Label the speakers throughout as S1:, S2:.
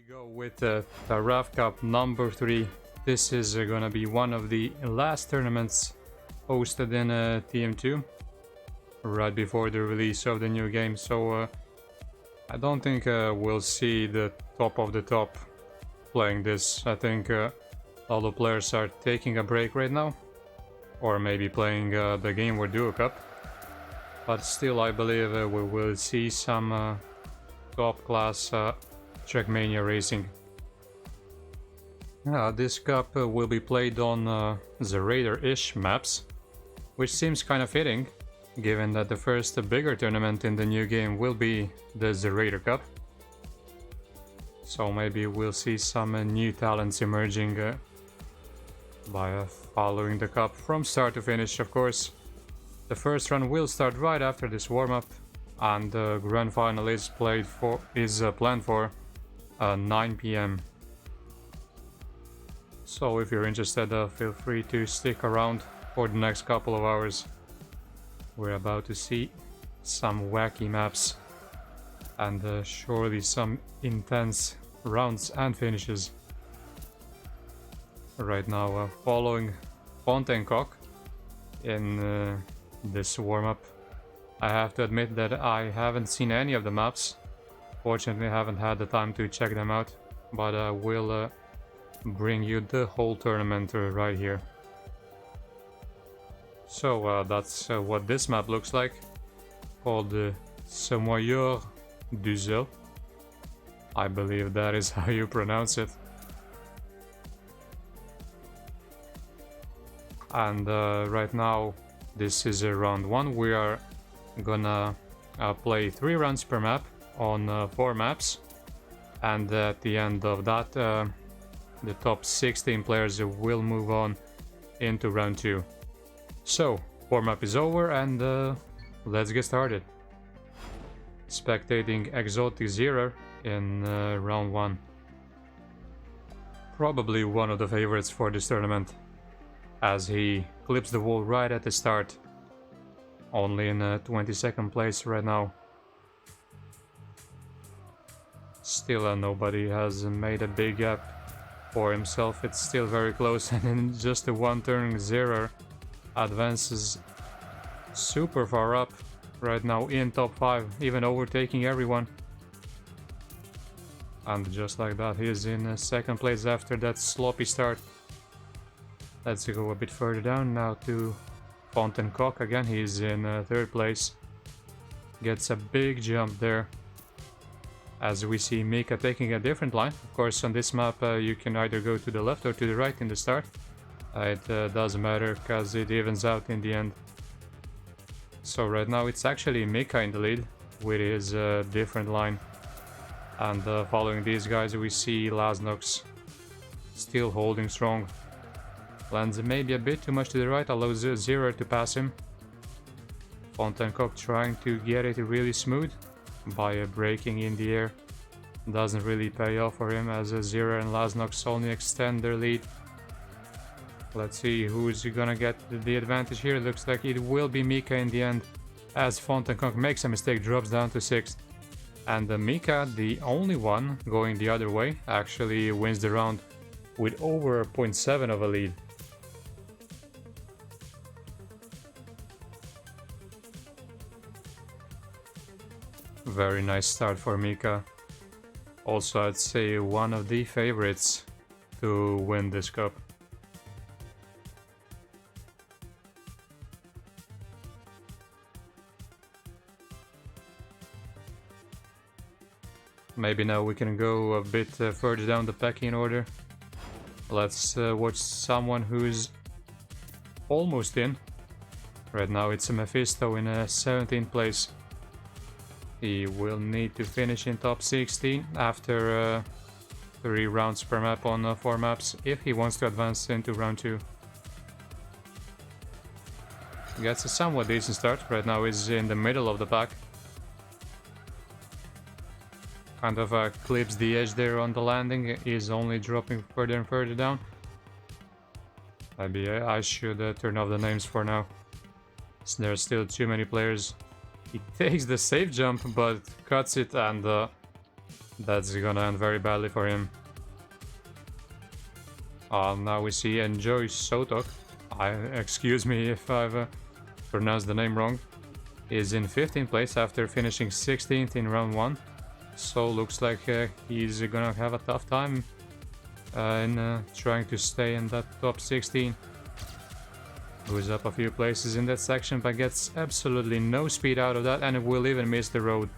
S1: go with the Taraaf Cup number 3. This is gonna be one of the last tournaments hosted in TM2 right before the release of the new game, so I don't think we'll see the top of the top playing this. I think all the players are taking a break right now, or maybe playing the game or Duo Cup, but still I believe we will see some top class Trackmania racing. This cup will be played on the Raider-ish maps, which seems kind of fitting, given that the first bigger tournament in the new game will be the Raider Cup. So maybe we'll see some new talents emerging by following the cup from start to finish, of course. The first run will start right after this warm-up, and the grand final is planned for 9 PM. So if you're interested, feel free to stick around for the next couple of hours. We're about to see some wacky maps and surely some intense rounds and finishes. Right now, following Cock in this warm-up. I have to admit that I haven't seen any of the maps. Fortunately, I haven't had the time to check them out, but I will bring you the whole tournament right here. So that's what this map looks like, called Semoyeur du Zel. I believe that is how you pronounce it. And right now, this is round 1. We are gonna play 3 rounds per map on 4 maps, and at the end of that, the top 16 players will move on into round 2. So, warm-up is over, and let's get started. Spectating Exotic Zero in round 1. Probably one of the favorites for this tournament, as he clips the wall right at the start. Only in 22nd place right now. Still nobody has made a big gap for himself. It's still very close, and in just a one turn, Zero advances super far up right now in top 5, even overtaking everyone. And just like that, he is in 2nd place after that sloppy start. Let's go a bit further down now to Cock again. He's in 3rd place. Gets a big jump there, as we see Mika taking a different line. Of course, on this map you can either go to the left or to the right in the start. It doesn't matter, because it evens out in the end. So right now it's actually Mika in the lead with his different line. And following these guys, we see Lasnox still holding strong. Lands maybe a bit too much to the right, allows Zero to pass him. Cock trying to get it really smooth by braking in the air. Doesn't really pay off for him, as Zero and Lasnox only extend their lead. Let's see who's gonna get the advantage here. Looks like it will be Mika in the end, as Cock makes a mistake, drops down to 6th. And Mika, the only one going the other way, actually wins the round with over 0.7 of a lead. Very nice start for Mika. Also, I'd say one of the favorites to win this cup. Maybe now we can go a bit further down the pecking order. Let's watch someone who's almost in. Right now it's a Mephisto in 17th place. He will need to finish in top 16 after 3 rounds per map on 4 maps if he wants to advance into round 2. Gets a somewhat decent start. Right now he's in the middle of the pack. Kind of clips the edge there on the landing. He's only dropping further and further down. Maybe I should turn off the names for now. There's still too many players. He takes the safe jump, but cuts it, and That's gonna end very badly for him. Now we see Enjoy Sotok. Excuse me if I've pronounced the name wrong. Is in 15th place after finishing 16th in round 1. So looks like he's gonna have a tough time in trying to stay in that top 16. Goes up a few places in that section but gets absolutely no speed out of that, and will even miss the road.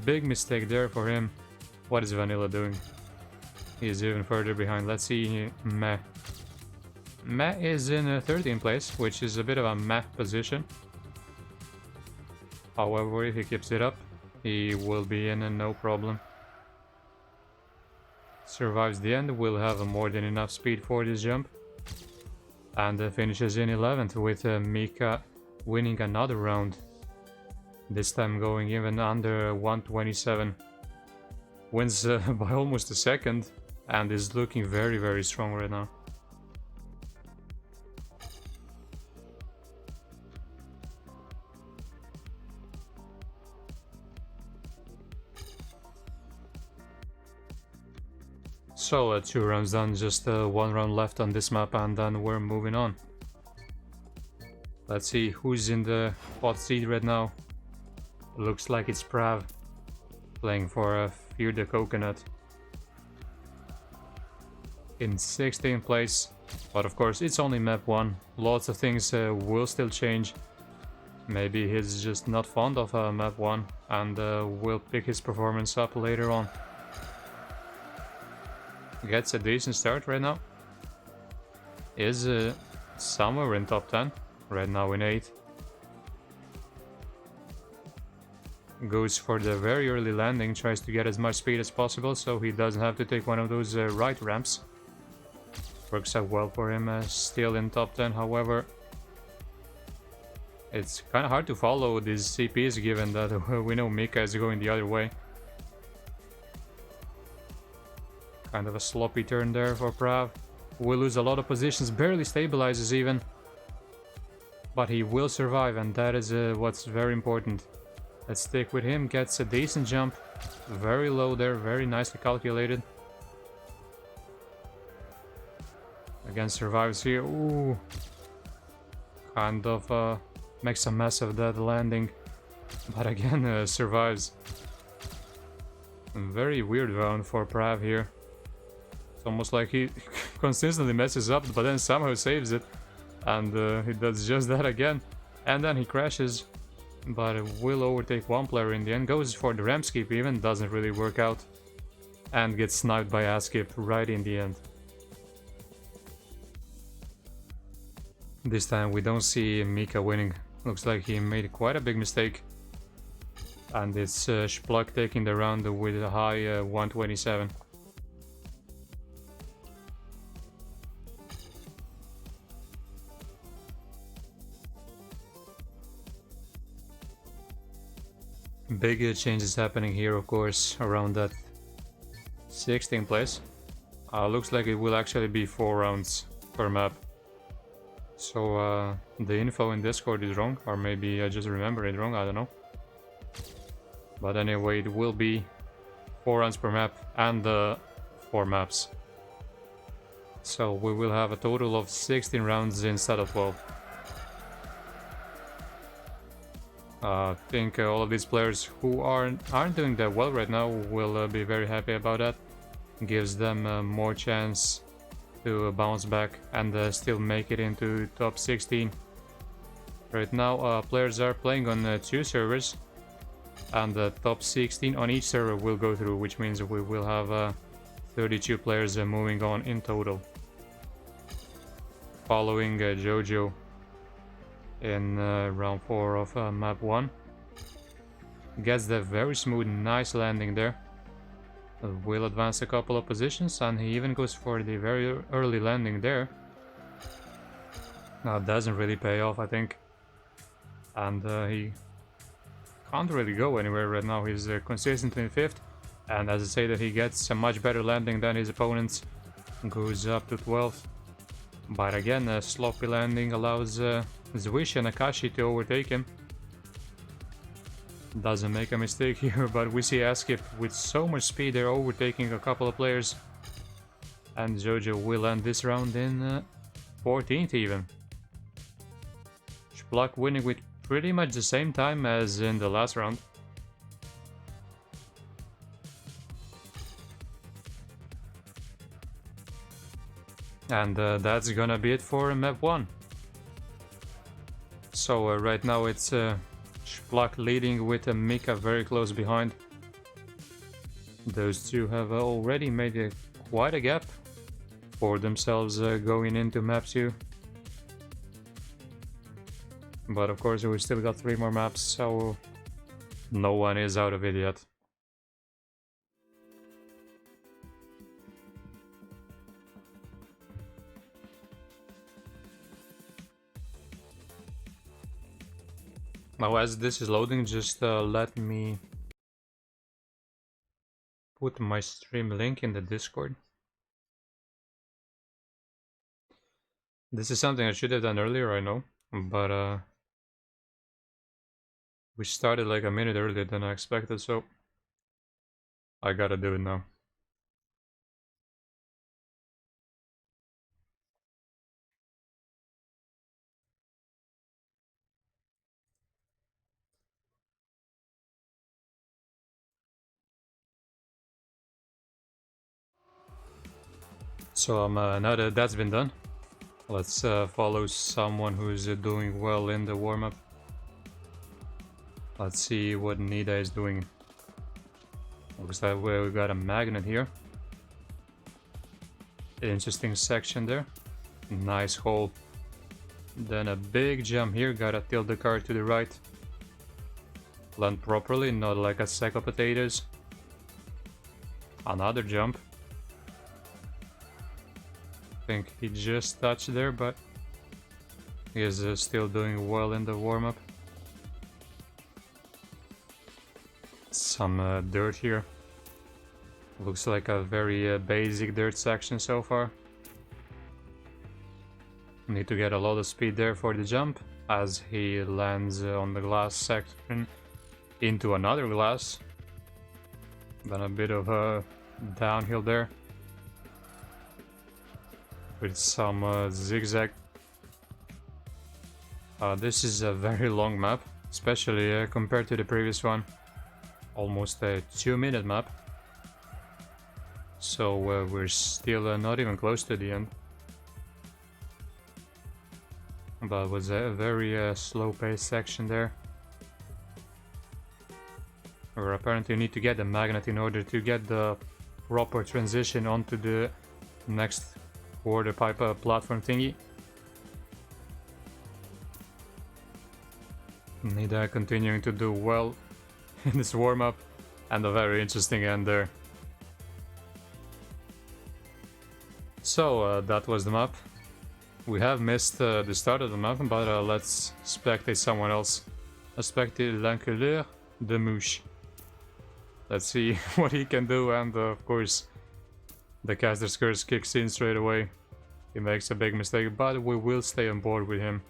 S1: Big mistake there for him. What is Vanilla doing? He's even further behind. Let's see Meh. Meh is in 13th place, which is a bit of a meh position. However, if he keeps it up, he will be in no problem. Survives the end, will have more than enough speed for this jump. And finishes in 11th with Mika winning another round. This time going even under 127. Wins by almost a second and is looking very, very strong right now. So 2 rounds done, just 1 round left on this map, and then we're moving on. Let's see who's in the hot seat right now. Looks like it's Prav playing for Fear the Coconut. In 16th place, but of course it's only map 1. Lots of things will still change. Maybe he's just not fond of map 1 and will pick his performance up later on. Gets a decent start right now. Is somewhere in top 10. Right now in 8th. Goes for the very early landing. Tries to get as much speed as possible so he doesn't have to take one of those right ramps. Works out well for him. Still in top 10, however. It's kind of hard to follow these CPs given that we know Mika is going the other way. Kind of a sloppy turn there for Prav. Will lose a lot of positions, barely stabilizes even. But he will survive, and that is what's very important. Let's stick with him, gets a decent jump. Very low there, very nicely calculated. Again, survives here. Ooh. Kind of makes a mess of that landing. But again, survives. Very weird round for Prav here. It's almost like he consistently messes up, but then somehow saves it. And he does just that again. And then he crashes. But will overtake one player in the end. Goes for the ramp skip even. Doesn't really work out. And gets sniped by Askip right in the end. This time we don't see Mika winning. Looks like he made quite a big mistake. And it's Spluk taking the round with a high 127. Big changes happening here, of course, around that 16th place. Looks like it will actually be 4 rounds per map. So the info in Discord is wrong, or maybe I just remember it wrong, I don't know. But anyway, it will be 4 rounds per map and 4 maps. So we will have a total of 16 rounds instead of 12. I think all of these players who aren't doing that well right now will be very happy about that. Gives them more chance to bounce back and still make it into top 16. Right now players are playing on 2 servers, and the top 16 on each server will go through, which means we will have 32 players moving on in total. Following Jojo in round 4 of map 1. Gets the very smooth, nice landing there. Will advance a couple of positions, and he even goes for the very early landing there. Now, it doesn't really pay off, I think. And he can't really go anywhere right now. He's consistently in 5th. And as I say that he gets a much better landing than his opponents. Goes up to 12th. But again, a sloppy landing allows Zwish and Akashi to overtake him. doesn't make a mistake here, but we see Askip with so much speed, they're overtaking a couple of players. And Jojo will end this round in 14th even. Splak winning with pretty much the same time as in the last round. And that's gonna be it for map 1. So right now it's Splak leading with Mika very close behind. Those two have already made quite a gap for themselves going into map 2. But of course we still got 3 more maps, so no one is out of it yet. Now as this is loading, just let me put my stream link in the Discord. This is something I should have done earlier, I know, but we started like a minute earlier than I expected, so I gotta do it now. So now that that's been done, let's follow someone who's doing well in the warm-up. Let's see what Nida is doing. Looks like we got a magnet here. Interesting section there. Nice hole. Then a big jump here, gotta tilt the car to the right. Land properly, not like a sack of potatoes. Another jump. I think he just touched there, but he is still doing well in the warm-up. Some dirt here. Looks like a very basic dirt section so far. Need to get a lot of speed there for the jump, as he lands on the glass section into another glass. Then a bit of a downhill there with some zigzag. This is a very long map, especially compared to the previous one. Almost a 2-minute map. So we're still not even close to the end. But it was a very slow-paced section there. Or apparently you need to get the magnet in order to get the proper transition onto the next quarter pipe platform thingy. Nida continuing to do well in this warm-up, and a very interesting end there. So that was the map. We have missed the start of the map, but let's spectate someone else. Let's spectate l'enculeur de mouche. Let's see what he can do, and of course the caster's curse kicks in straight away. He makes a big mistake, but we will stay on board with him.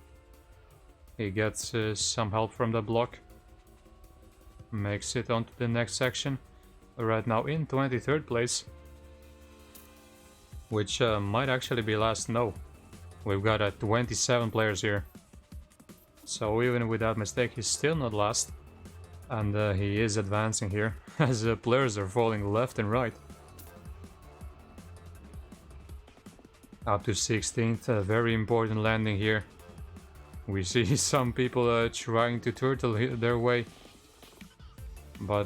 S1: He gets some help from the block. Makes it onto the next section. Right now in 23rd place. Which might actually be last. No. We've got 27 players here. So even with that mistake, he's still not last. And he is advancing here, as players are falling left and right. Up to 16th, a very important landing here. We see some people trying to turtle their way. But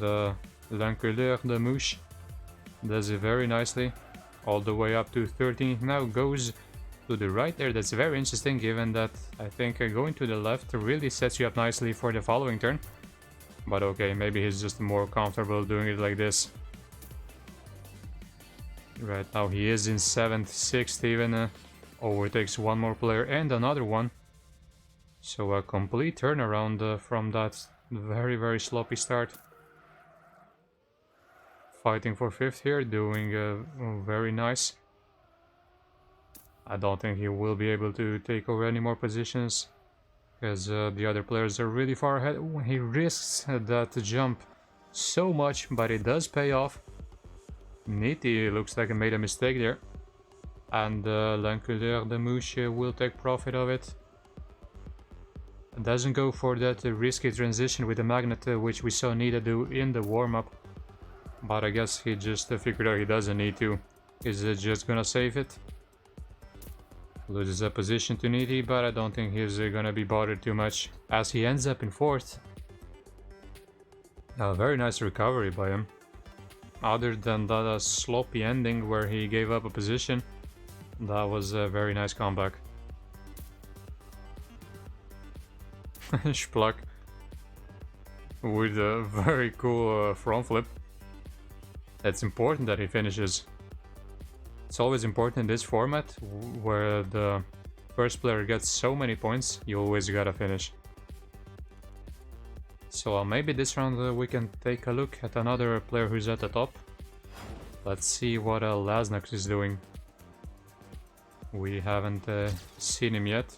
S1: l'enculeur de mouche does it very nicely. All the way up to 13th now, goes to the right there. That's very interesting, given that I think going to the left really sets you up nicely for the following turn. But okay, maybe he's just more comfortable doing it like this. Right now he is in 7th, 6th even. Overtakes one more player and another one. So a complete turnaround from that very sloppy start. Fighting for 5th here, doing very nice. I don't think he will be able to take over any more positions. because the other players are really far ahead. Ooh, he risks that jump so much, but it does pay off. Niti looks like he made a mistake there, and L'Enculeur de Mouche will take profit of it. Doesn't go for that risky transition with the magnet, which we saw Nita do in the warm-up, but I guess he just figured out he doesn't need to. He's just gonna save it. Loses a position to Niti, but I don't think he's gonna be bothered too much, as he ends up in 4th. A very nice recovery by him. Other than that sloppy ending where he gave up a position, that was a very nice comeback. Spluk with a very cool front flip. It's important that he finishes. It's always important in this format where the first player gets so many points, you always gotta finish. So maybe this round we can take a look at another player who's at the top. Let's see what Lasnox is doing. We haven't seen him yet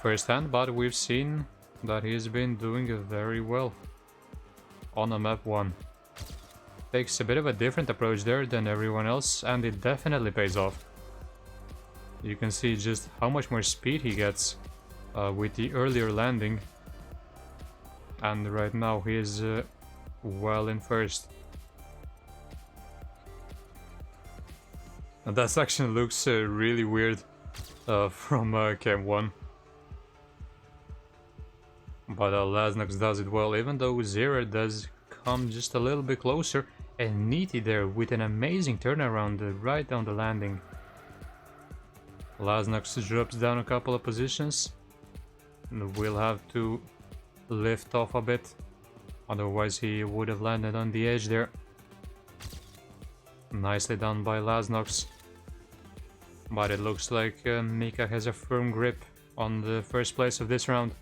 S1: firsthand, but we've seen that he's been doing very well on a map 1. Takes a bit of a different approach there than everyone else, and it definitely pays off. You can see just how much more speed he gets with the earlier landing. And right now he is well in 1st. And that section looks really weird from Cam 1. But Lasnox does it well, even though Zera does come just a little bit closer. And Niti there with an amazing turnaround right down the landing. Lasnox drops down a couple of positions. And we'll have to lift off a bit, otherwise he would have landed on the edge there. Nicely done by Lasnox. But it looks like Mika has a firm grip on the first place of this round.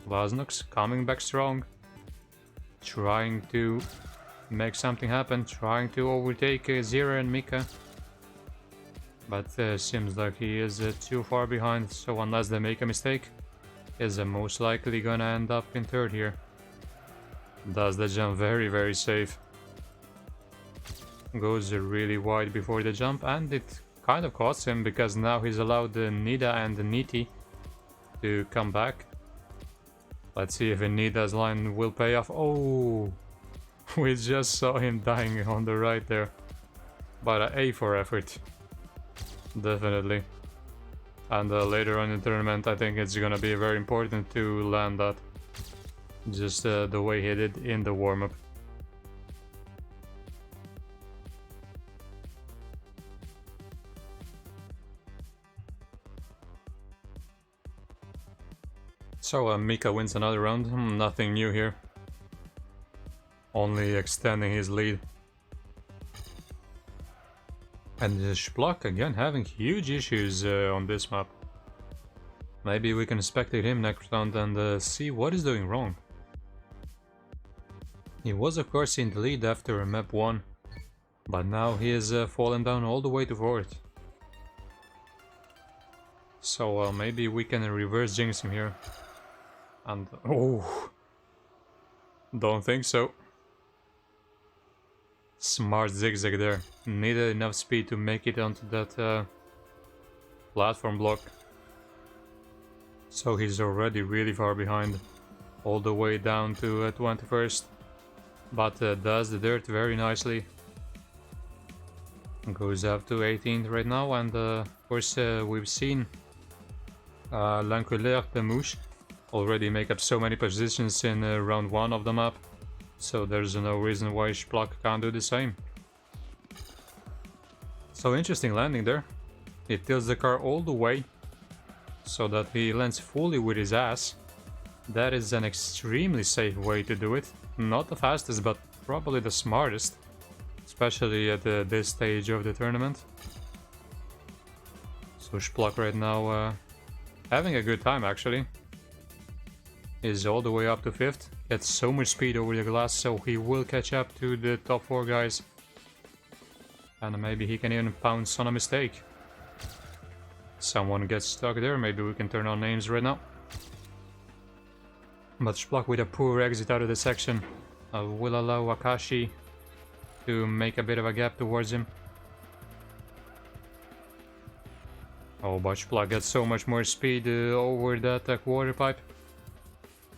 S1: Lasnox coming back strong, trying to make something happen, trying to overtake Zera and Mika. But seems like he is too far behind, so unless they make a mistake, is most likely gonna end up in 3rd here. Does the jump very safe. Goes really wide before the jump, and it kind of costs him because now he's allowed Nida and Niti to come back. Let's see if Nida's line will pay off. Oh, we just saw him dying on the right there. But A for effort. Definitely. And later on in the tournament I think it's gonna be very important to land that. Just the way he did in the warm-up. So Mika wins another round. Nothing new here. Only extending his lead. And Spluk again having huge issues on this map. Maybe we can spectate him next round and see what is doing wrong. He was of course in the lead after map 1, but now he has fallen down all the way to 4th. So maybe we can reverse jinx him here. And oh, don't think so. Smart zigzag there. Needed enough speed to make it onto that platform block. So he's already really far behind. All the way down to 21st. But does the dirt very nicely. Goes up to 18th right now, and of course we've seen L'Enculeur de Mouche already make up so many positions in round 1 of the map. So there's no reason why Spluk can't do the same. So interesting landing there. He tilts the car all the way so that he lands fully with his ass. That is an extremely safe way to do it. Not the fastest, but probably the smartest. Especially at this stage of the tournament. So Spluk right now having a good time actually. Is all the way up to 5th. Gets so much speed over the glass, so he will catch up to the top 4 guys. And maybe he can even pounce on a mistake. Someone gets stuck there, maybe we can turn on names right now. But Spluk with a poor exit out of the section will allow Akashi to make a bit of a gap towards him. Oh, but Spluk gets so much more speed over that quarter pipe.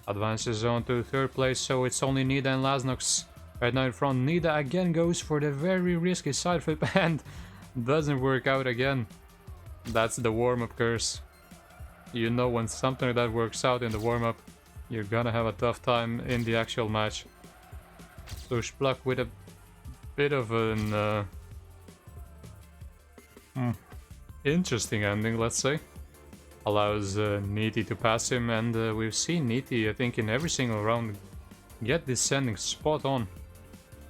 S1: Advances on to third place, so it's only Nida and Lasnox right now in front. Nida again goes for the very risky side flip and doesn't work out again. That's the warm-up curse. You know, when something like that works out in the warm-up, you're gonna have a tough time in the actual match. So Spluk with a bit of an interesting ending, let's say. Allows Niti to pass him, and we've seen Niti, I think, in every single round get this ending spot on.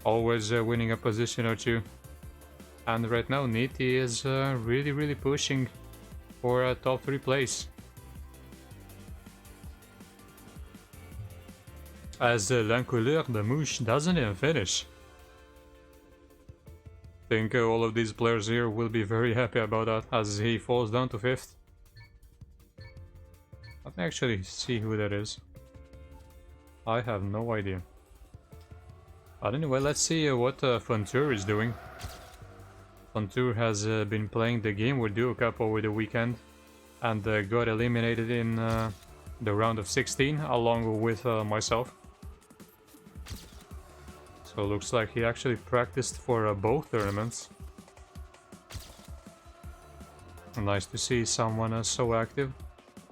S1: Always winning a position or two. And right now Niti is really pushing for a top 3 place. As L'Encouleur de Mouche doesn't even finish. I think all of these players here will be very happy about that, as he falls down to 5th. Let me actually see who that is. I have no idea. But anyway, let's see what Fontour is doing. Fontour has been playing the Game World Duo Cup over the weekend and got eliminated in the round of 16 along with myself. So looks like he actually practiced for both tournaments. Nice to see someone so active.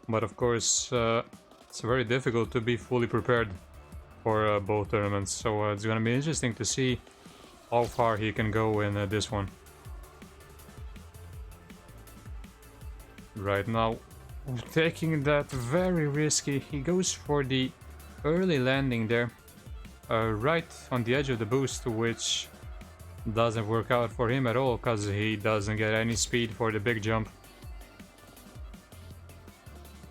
S1: But of course, it's very difficult to be fully prepared for both tournaments. So it's gonna be interesting to see how far he can go in this one. Right now, taking that very risky, he goes for the early landing there. Right on the edge of the boost, which doesn't work out for him at all, because he doesn't get any speed for the big jump.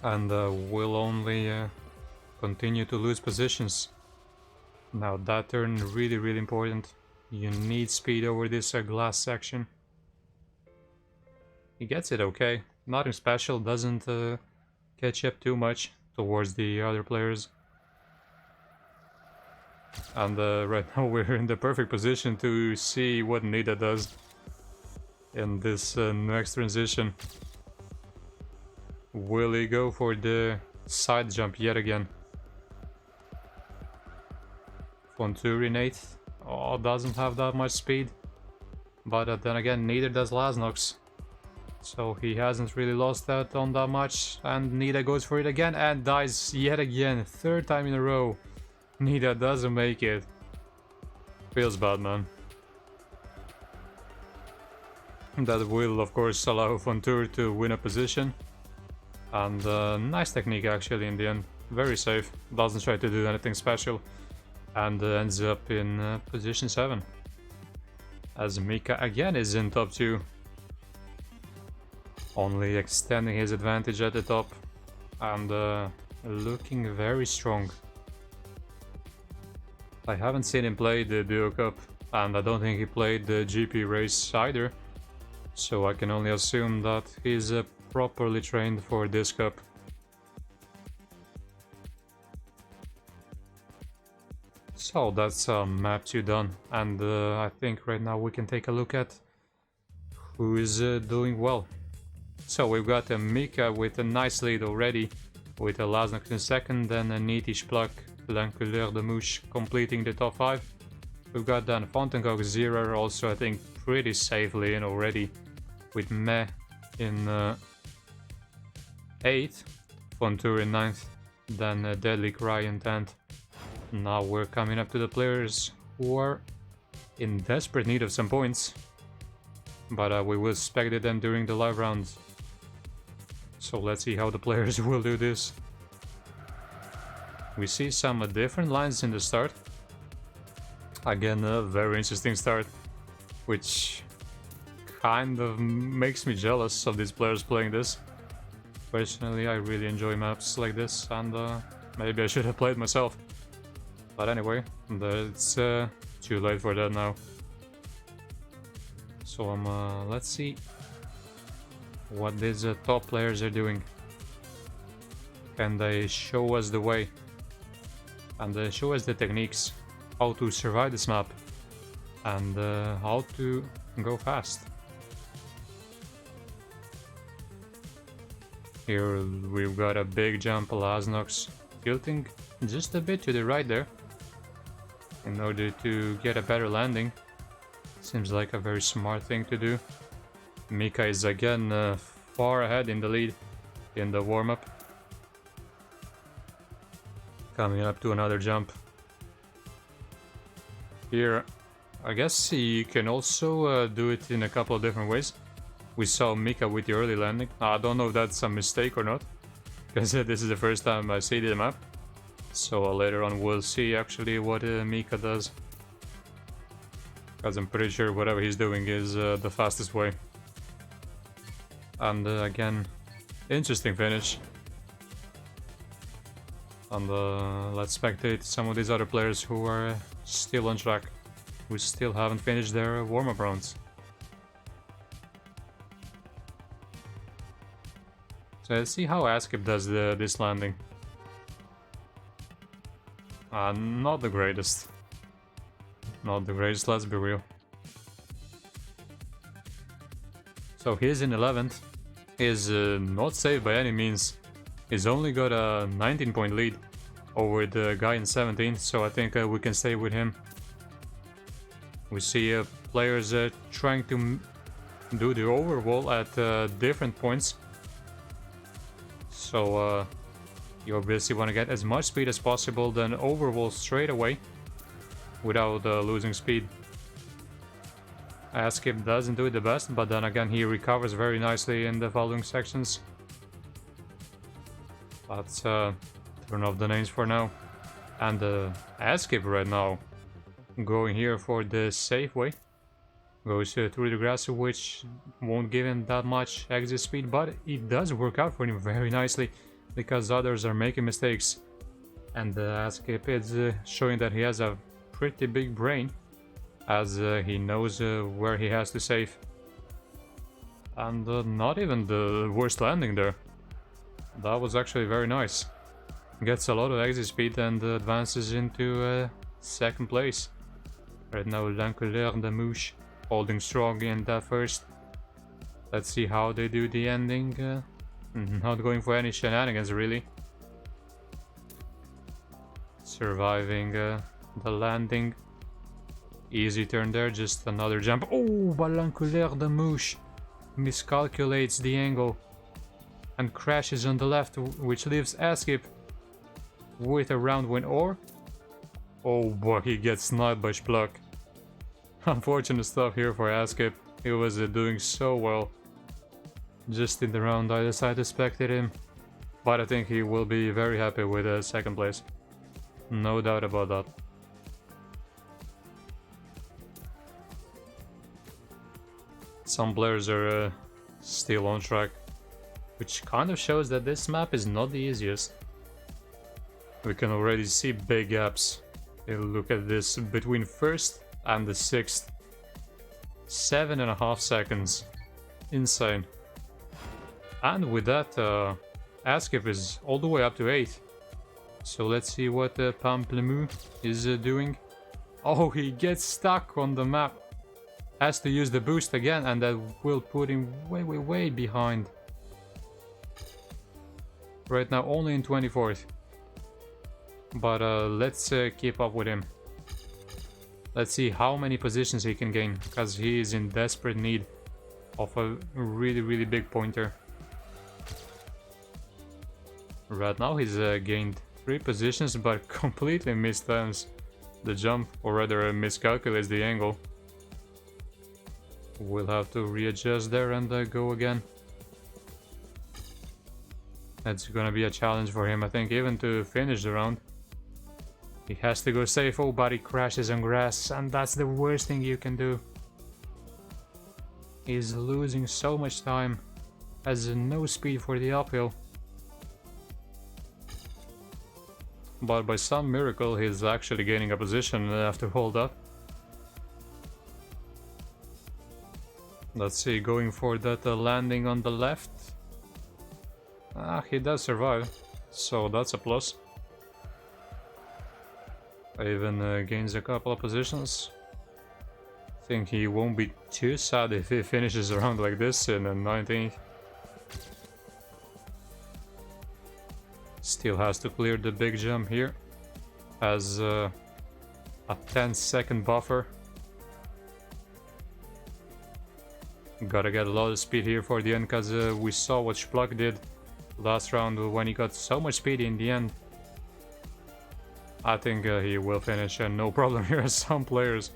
S1: And will only continue to lose positions. Now that turn really important. You need speed over this glass section. He gets it okay. Nothing special, doesn't catch up too much towards the other players. And right now we're in the perfect position to see what Nida does in this next transition. Will he go for the side jump yet again? Fontour in 8th. Oh, doesn't have that much speed. But then again, neither does Lasnox. So he hasn't really lost out on that much. And Nida goes for it again and dies yet again. 3rd time in a row. Nida doesn't make it. Feels bad, man. That will, of course, allow Fontour to win a position. And nice technique, actually, in the end. Very safe. Doesn't try to do anything special. And ends up in position 7. As Mika again is in top 2. Only extending his advantage at the top. And looking very strong. I haven't seen him play the Duo Cup, and I don't think he played the GP race either, so I can only assume that he's properly trained for this cup. So that's map 2 done, and I think right now we can take a look at who is doing well. So we've got Mika with a nice lead already, with a Lasnox in 2nd, then a Niti Spluk, L'Encouleur de Mouche completing the top 5. We've got then Fontenkoek Zero also, I think, pretty safely in already, with Meh in 8th, Fontour in 9th, then Deadly Cry in 10th. Now we're coming up to the players who are in desperate need of some points, but we will spectate them during the live rounds. So let's see how the players will do this. We see some different lines in the start. Again, a very interesting start, which kind of makes me jealous of these players playing this. Personally, I really enjoy maps like this, and maybe I should have played myself. But anyway, it's too late for that now. So let's see what these top players are doing. Can they show us the way? And show us the techniques, how to survive this map, and how to go fast. Here we've got a big jump, Lasnox tilting just a bit to the right there in order to get a better landing. Seems like a very smart thing to do. Mika is again far ahead in the lead in the warm-up. Coming up to another jump. Here, I guess you can also do it in a couple of different ways. We saw Mika with the early landing. I don't know if that's a mistake or not, because this is the first time I see the map. So later on we'll see actually what Mika does. Because I'm pretty sure whatever he's doing is the fastest way. And again, interesting finish. And let's spectate some of these other players who are still on track, who still haven't finished their warm-up rounds. So let's see how Askip does this landing. Not the greatest. Not the greatest, let's be real. So he's in 11th. He's not safe by any means. He's only got a 19-point lead over the guy in 17th, so I think we can stay with him. We see players trying to do the overwall at different points. So you obviously want to get as much speed as possible, then overwall straight away without losing speed. Askip doesn't do it the best, but then again he recovers very nicely in the following sections. Let's turn off the names for now. And Askip right now going here for the safe way. Goes through the grass, which won't give him that much exit speed, but it does work out for him very nicely because others are making mistakes. And Askip is showing that he has a pretty big brain, as he knows where he has to save. And not even the worst landing there. That was actually very nice. Gets a lot of exit speed and advances into second place. Right now L'Encolère de Mouche holding strong in that first. Let's see how they do the ending. Not going for any shenanigans really. Surviving the landing. Easy turn there, just another jump. Oh, but L'Encolère de Mouche miscalculates the angle and crashes on the left, which leaves Askip with a round win, or... Oh boy, he gets sniped by Spluck. Unfortunate stuff here for Askip. He was doing so well. Just in the round I decided to spectate him. But I think he will be very happy with second place. No doubt about that. Some players are still on track, which kind of shows that this map is not the easiest. We can already see big gaps. Look at this, between first and the 6th. 7.5 seconds. Insane. And with that, Askip is all the way up to 8th. So let's see what Pamplemou is doing. Oh, he gets stuck on the map. Has to use the boost again, and that will put him way behind. Right now only in 24th. But let's keep up with him. Let's see how many positions he can gain, because he is in desperate need of a really big pointer. Right now he's gained 3 positions, but completely mistimes the jump, or rather miscalculates the angle. We'll have to readjust there and go again. That's gonna be a challenge for him, I think, even to finish the round. He has to go safe. Oh, but he crashes on grass, and that's the worst thing you can do. He's losing so much time, has no speed for the uphill. But by some miracle, he's actually gaining a position after hold up. Let's see, going for that landing on the left. He does survive, so that's a plus. Even gains a couple of positions. Think he won't be too sad if he finishes around like this in the 19th. Still has to clear the big jump here. Has a 10-second buffer. Gotta get a lot of speed here for the end, because we saw what Spluk did last round when he got so much speed in the end. I think he will finish and no problem here as some players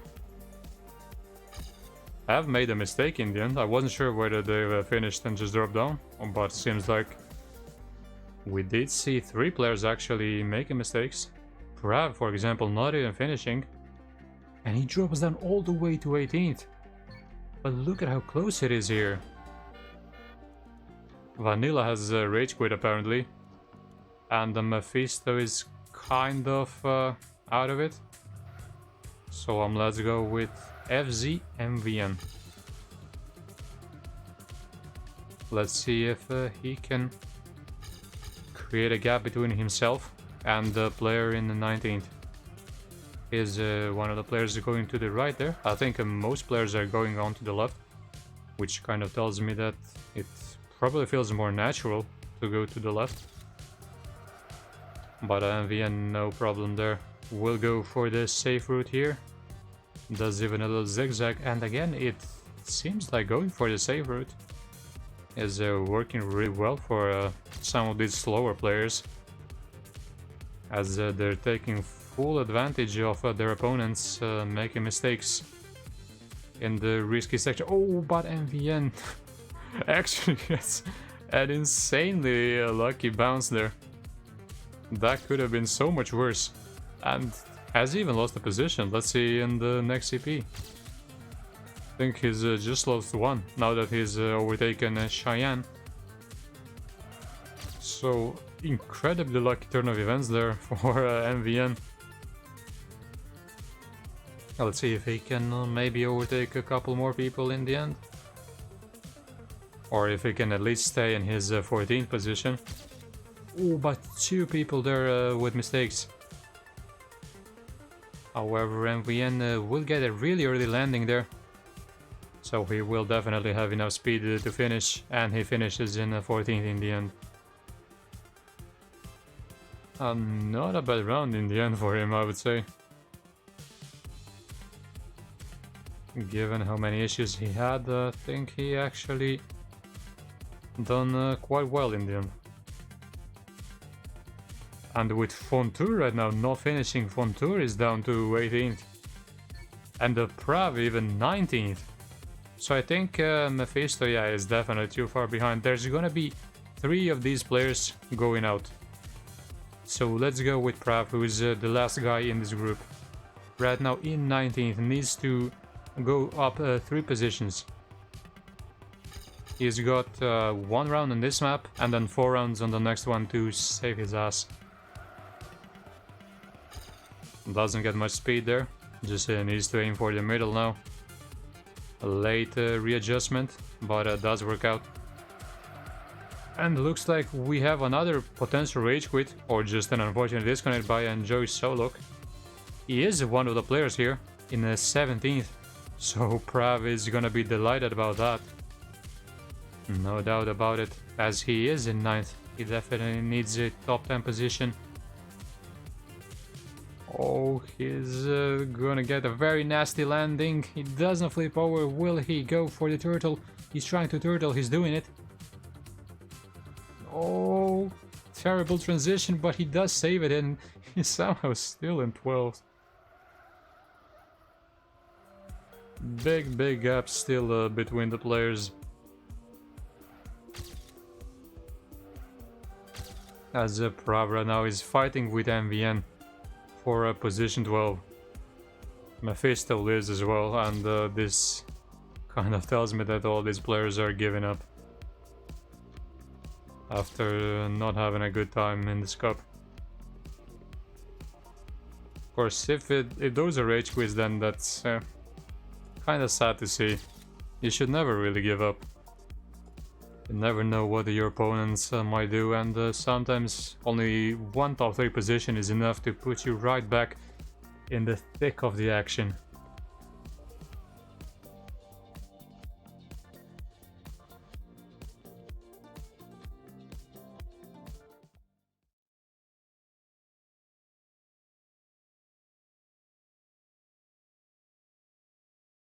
S1: have made a mistake in the end. I wasn't sure whether they finished and just dropped down, but it seems like we did see 3 players actually making mistakes. Taraaf, for example, not even finishing, and he drops down all the way to 18th. But look at how close it is here. Vanilla has rage quit apparently, and the Mephisto is kind of out of it. So let's go with FZ MVN. Let's see if he can create a gap between himself and the player in the 19th. Is one of the players going to the right there? I think most players are going on to the left, which kind of tells me that it probably feels more natural to go to the left. But MVN, no problem there. We'll go for the safe route here. Does even a little zigzag, and again it seems like going for the safe route is working really well for some of these slower players, as they're taking full advantage of their opponents making mistakes in the risky section. Oh, but MVN actually gets an insanely lucky bounce there. That could have been so much worse, and has even lost the position. Let's see in the next CP. I think he's just lost 1 now that he's overtaken Cheyenne. So incredibly lucky turn of events there for MVN. Let's see if he can maybe overtake a couple more people in the end, or if he can at least stay in his 14th position. Oh, but 2 people there with mistakes. However, MVN will get a really early landing there, so he will definitely have enough speed to finish, and he finishes in 14th in the end. Not a bad round in the end for him, I would say. Given how many issues he had, I think he actually done quite well in the end. And with Fontour right now not finishing, Fontour is down to 18th. And the Prav even 19th. So I think Mephisto, yeah, is definitely too far behind. There's gonna be 3 of these players going out. So let's go with Prav, who is the last guy in this group. Right now in 19th, needs to go up 3 positions. He's got 1 round on this map and then 4 rounds on the next one to save his ass. Doesn't get much speed there, just needs to aim for the middle now. A late readjustment, but does work out. And looks like we have another potential rage quit, or just an unfortunate disconnect by Enjoy Solok. He is one of the players here in the 17th, so Prav is gonna be delighted about that. No doubt about it, as he is in 9th. He definitely needs a top 10 position. Oh, he's gonna get a very nasty landing. He doesn't flip over. Will he go for the turtle? He's trying to turtle. He's doing it. Oh, terrible transition, but he does save it, and he's somehow still in 12th. Big gap still between the players. As Pravra now is fighting with MVN for position 12. Mephisto lives as well, and this kind of tells me that all these players are giving up after not having a good time in this cup. Of course, if those are rage quits, then that's kind of sad to see. You should never really give up. You never know what your opponents might do, and sometimes only one top 3 position is enough to put you right back in the thick of the action.